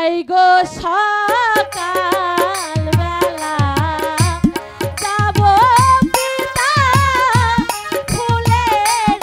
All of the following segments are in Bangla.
হাই গো সকাল বেলা যাব পিতা ফুলের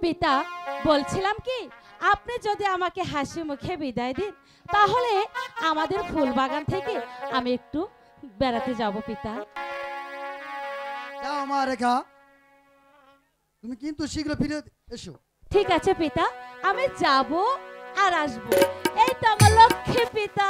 পিতা বলছিলাম কি আপনি যদি আমাকে হাসি মুখে বিদায় দিন তাহলে আমাদের ফুল বাগান থেকে আমি একটু বেড়াতে যাব পিতা। যাও মা রেখা, তুমি কিন্তু শীঘ্র ফিরে এসো। ঠিক আছে পিতা, আমি যাব আর আসবো। এই তো আমার লক্ষ্মী পিতা।